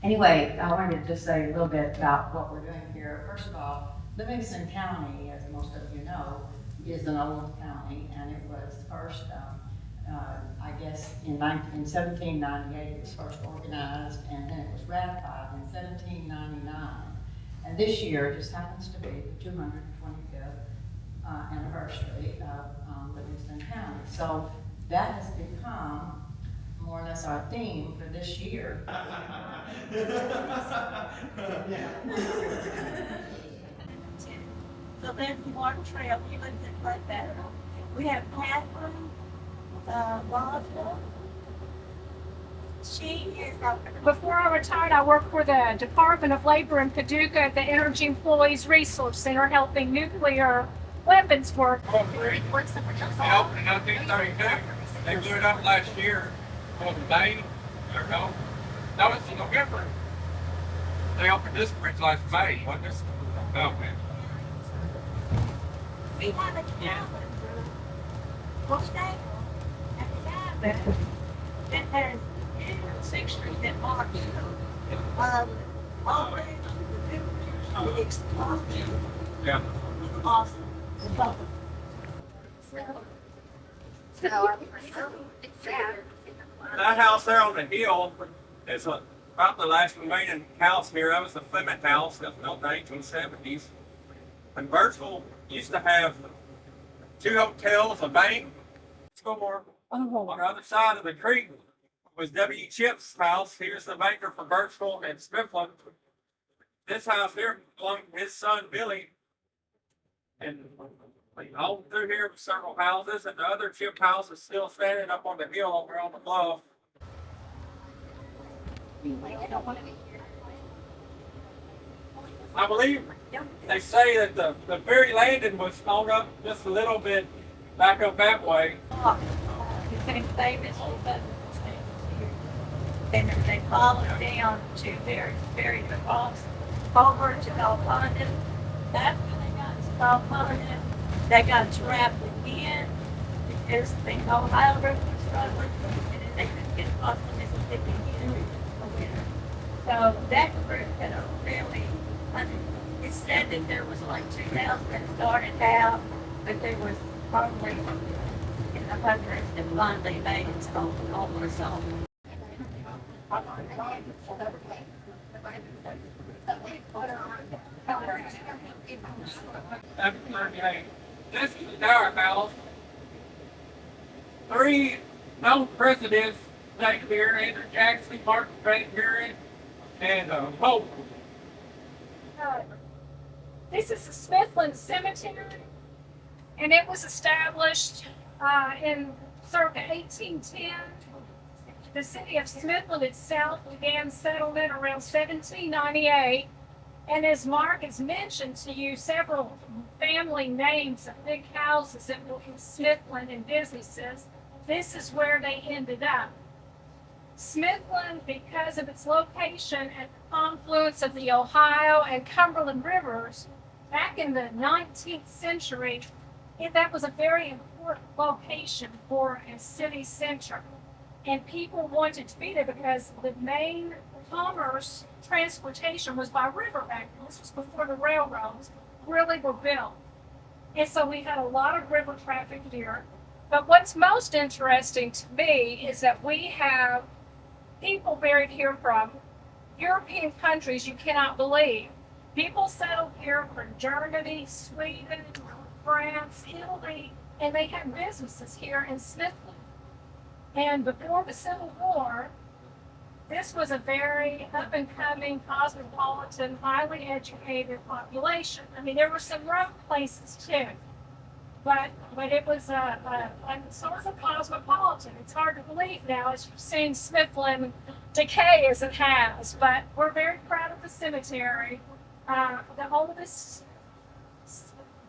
Anyway, I wanted to just say a little bit about what we're doing here. First of all, Livingston County, as most of you know, is an old county, and it was first, I guess, in 1798, it was first organized, and then it was ratified in 1799. And this year just happens to be the 225th anniversary of Livingston County. So that has become more or less our theme for this year. So there's one trail, he lives in Bloodbath. We have Catherine Boswell. She is Before I retired, I worked for the Department of Labor in Paducah at the Energy Employees Resource Center, helping nuclear weapons work. They opened in 1932. They blew it up last year on May, or no, that was in November. They opened this bridge last May, wasn't it? Oh, man. We have a cabin. What's that? At the cabin that has 6th Street that marks already the explosion. Yeah. Awesome. That house there on the hill is about the last remaining house here. That was the Fleming house that was built in the 1870s. And Birchville used to have 2 hotels, a bank, store. On the other side of the creek was W. Chip's house. He was the banker for Birchville and Smithland. This house here belonged to his son Billy. And all through here were several houses, and the other Chip house is still standing up on the hill over on the bluff. I believe they say that the ferry landing was on up just a little bit back up that way. Became famous and they followed down to very across over to London. That's when they got to London. They got trapped again because the Ohio River was struggling and then they couldn't get across the Mississippi again. So that group had a really, it said that there was like 2,000 that started out, but there was probably in the hundreds that finally made it over so. This is the Dower House. 3 known presidents stayed here: Andrew Jackson, Martin Van Buren, and Pope. This is the Smithland Cemetery, and it was established in circa 1810. The city of Smithland itself began settlement around 1798, and as Mark has mentioned to you, several family names of big houses that were in Smithland and businesses, this is where they ended up. Smithland, because of its location at the confluence of the Ohio and Cumberland rivers, back in the 19th century, that was a very important location for a city center. And people wanted to be there because the main commerce transportation was by river back then. This was before the railroads really were built. And so we had a lot of river traffic here. But what's most interesting to me is that we have people buried here from European countries you cannot believe. People settled here from Germany, Sweden, France, Italy, and they had businesses here in Smithland. And before the Civil War, this was a very up-and-coming, cosmopolitan, highly educated population. I mean, there were some rough places too, but it was a sort of cosmopolitan. It's hard to believe now as you've seen Smithland decay as it has, but we're very proud of the cemetery. The oldest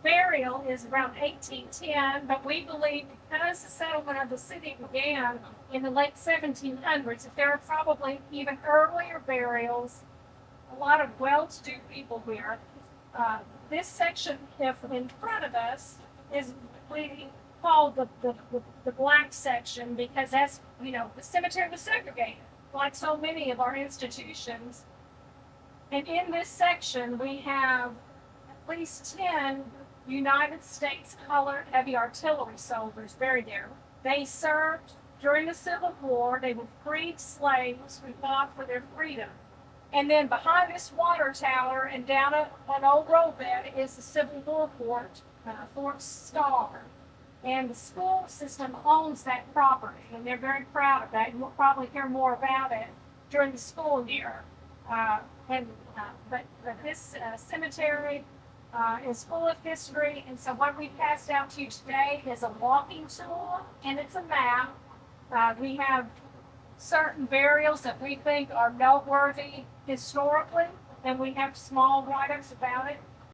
burial is around 1810, but we believe because the settlement of the city began in the late 1700s, that there are probably even earlier burials, a lot of well-to-do people here. This section in front of us is we call the black section because that's, the cemetery was segregated. like so many of our institutions. And in this section, we have at least 10 United States colored heavy artillery soldiers buried there. They served during the Civil War. They were freed slaves who fought for their freedom. And then behind this water tower and down an old roadbed is the Civil War fort, Fort Starr. And the school system owns that property, and they're very proud of that. And we'll probably hear more about it during the school year. But this cemetery is full of history, and so what we passed out to you today is a walking tour, and it's a map. We have certain burials that we think are noteworthy historically, and we have small write-ups about it.